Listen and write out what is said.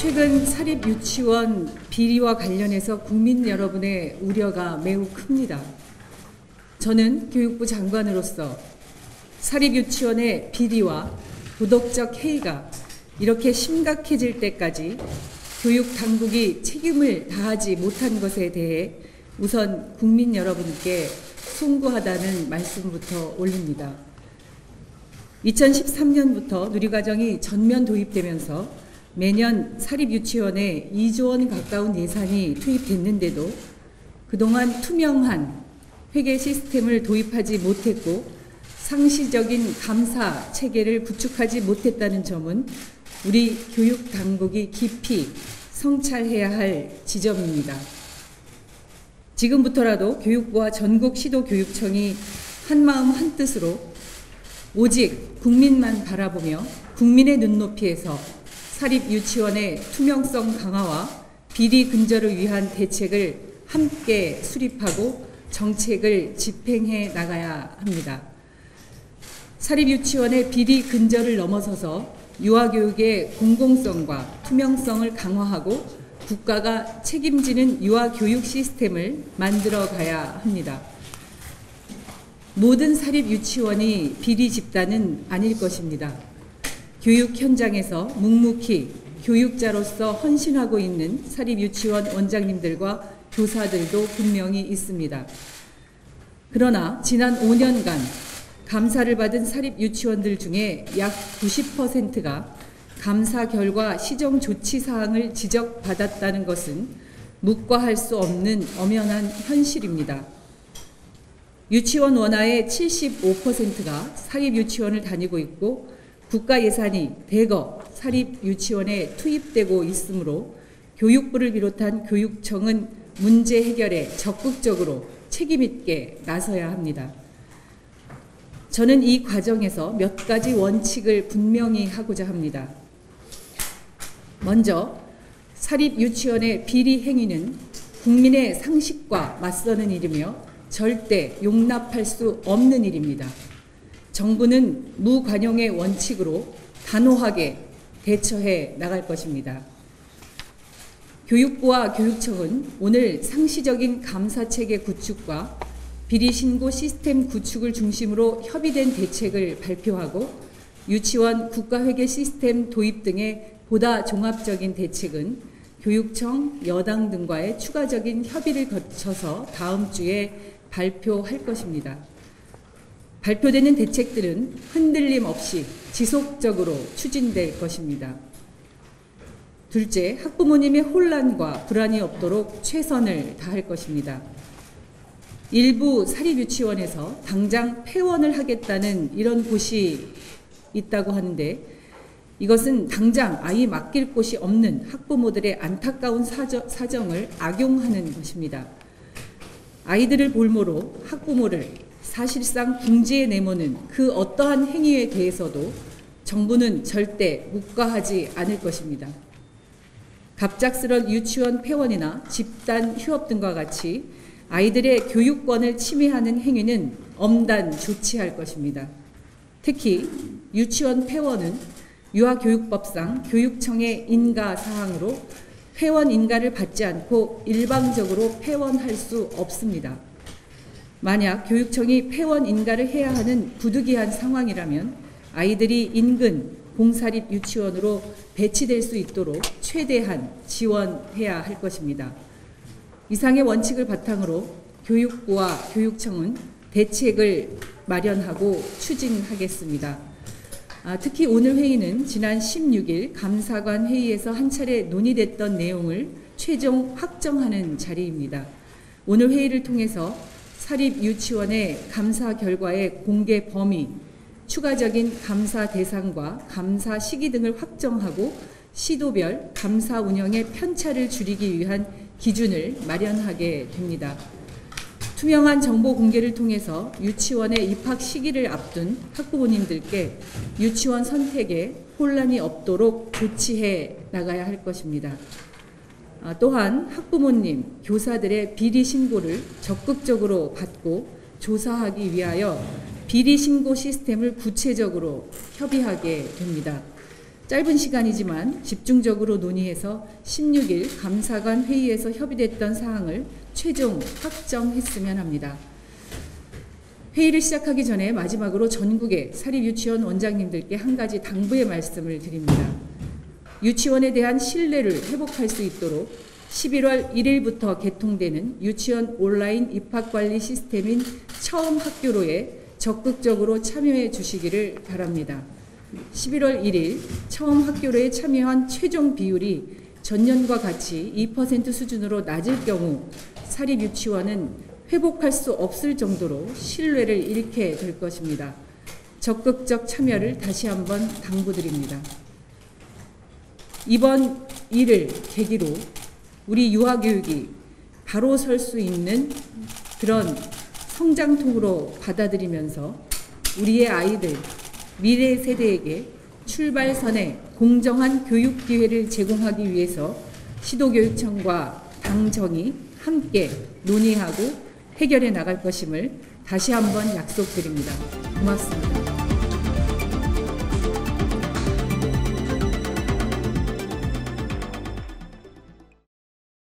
최근 사립유치원 비리와 관련해서 국민 여러분의 우려가 매우 큽니다. 저는 교육부 장관으로서 사립유치원의 비리와 도덕적 해이가 이렇게 심각해질 때까지 교육당국이 책임을 다하지 못한 것에 대해 우선 국민 여러분께 송구하다는 말씀부터 올립니다. 2013년부터 누리과정이 전면 도입되면서 매년 사립유치원에 2조 원 가까운 예산이 투입됐는데도 그동안 투명한 회계 시스템을 도입하지 못했고 상시적인 감사 체계를 구축하지 못했다는 점은 우리 교육당국이 깊이 성찰해야 할 지점입니다. 지금부터라도 교육부와 전국 시도교육청이 한마음 한뜻으로 오직 국민만 바라보며 국민의 눈높이에서 사립유치원의 투명성 강화와 비리 근절을 위한 대책을 함께 수립하고 정책을 집행해 나가야 합니다. 사립유치원의 비리 근절을 넘어서서 유아교육의 공공성과 투명성을 강화하고 국가가 책임지는 유아교육 시스템을 만들어 가야 합니다. 모든 사립유치원이 비리 집단은 아닐 것입니다. 교육 현장에서 묵묵히 교육자로서 헌신하고 있는 사립유치원 원장님들과 교사들도 분명히 있습니다. 그러나 지난 5년간 감사를 받은 사립유치원들 중에 약 90%가 감사 결과 시정조치사항을 지적받았다는 것은 묵과할 수 없는 엄연한 현실입니다. 유치원 원화의 75%가 사립유치원을 다니고 있고 국가 예산이 대거 사립유치원에 투입되고 있으므로 교육부를 비롯한 교육청은 문제 해결에 적극적으로 책임있게 나서야 합니다. 저는 이 과정에서 몇 가지 원칙을 분명히 하고자 합니다. 먼저 사립유치원의 비리 행위는 국민의 상식과 맞서는 일이며 절대 용납할 수 없는 일입니다. 정부는 무관용의 원칙으로 단호하게 대처해 나갈 것입니다. 교육부와 교육청은 오늘 상시적인 감사체계 구축과 비리신고 시스템 구축을 중심으로 협의된 대책을 발표하고 유치원 국가회계 시스템 도입 등의 보다 종합적인 대책은 교육청, 여당 등과의 추가적인 협의를 거쳐서 다음 주에 발표할 것입니다. 발표되는 대책들은 흔들림 없이 지속적으로 추진될 것입니다. 둘째, 학부모님의 혼란과 불안이 없도록 최선을 다할 것입니다. 일부 사립유치원에서 당장 폐원을 하겠다는 이런 곳이 있다고 하는데 이것은 당장 아이 맡길 곳이 없는 학부모들의 안타까운 사정을 악용하는 것입니다. 아이들을 볼모로 학부모를 사실상 궁지에 내모는 그 어떠한 행위에 대해서도 정부는 절대 묵과하지 않을 것입니다. 갑작스런 유치원 폐원이나 집단 휴업 등과 같이 아이들의 교육권을 침해하는 행위는 엄단 조치할 것입니다. 특히 유치원 폐원은 유아교육법상 교육청의 인가 사항으로 폐원 인가를 받지 않고 일방적으로 폐원할 수 없습니다. 만약 교육청이 폐원 인가를 해야 하는 부득이한 상황이라면 아이들이 인근 공사립 유치원으로 배치될 수 있도록 최대한 지원해야 할 것입니다. 이상의 원칙을 바탕으로 교육부와 교육청은 대책을 마련하고 추진하겠습니다. 특히 오늘 회의는 지난 16일 감사관 회의에서 한 차례 논의됐던 내용을 최종 확정하는 자리입니다. 오늘 회의를 통해서 사립유치원의 감사 결과의 공개 범위, 추가적인 감사 대상과 감사 시기 등을 확정하고 시도별 감사 운영의 편차를 줄이기 위한 기준을 마련하게 됩니다. 투명한 정보 공개를 통해서 유치원의 입학 시기를 앞둔 학부모님들께 유치원 선택에 혼란이 없도록 조치해 나가야 할 것입니다. 또한 학부모님, 교사들의 비리 신고를 적극적으로 받고 조사하기 위하여 비리 신고 시스템을 구체적으로 협의하게 됩니다. 짧은 시간이지만 집중적으로 논의해서 16일 감사관 회의에서 협의됐던 사항을 최종 확정했으면 합니다. 회의를 시작하기 전에 마지막으로 전국의 사립유치원 원장님들께 한 가지 당부의 말씀을 드립니다. 유치원에 대한 신뢰를 회복할 수 있도록 11월 1일부터 개통되는 유치원 온라인 입학관리 시스템인 처음 학교로에 적극적으로 참여해 주시기를 바랍니다. 11월 1일 처음 학교로에 참여한 최종 비율이 전년과 같이 2% 수준으로 낮을 경우 사립유치원은 회복할 수 없을 정도로 신뢰를 잃게 될 것입니다. 적극적 참여를 다시 한번 당부드립니다. 이번 일을 계기로 우리 유아교육이 바로 설 수 있는 그런 성장통으로 받아들이면서 우리의 아이들, 미래 세대에게 출발선에 공정한 교육 기회를 제공하기 위해서 시도교육청과 당정이 함께 논의하고 해결해 나갈 것임을 다시 한번 약속드립니다. 고맙습니다.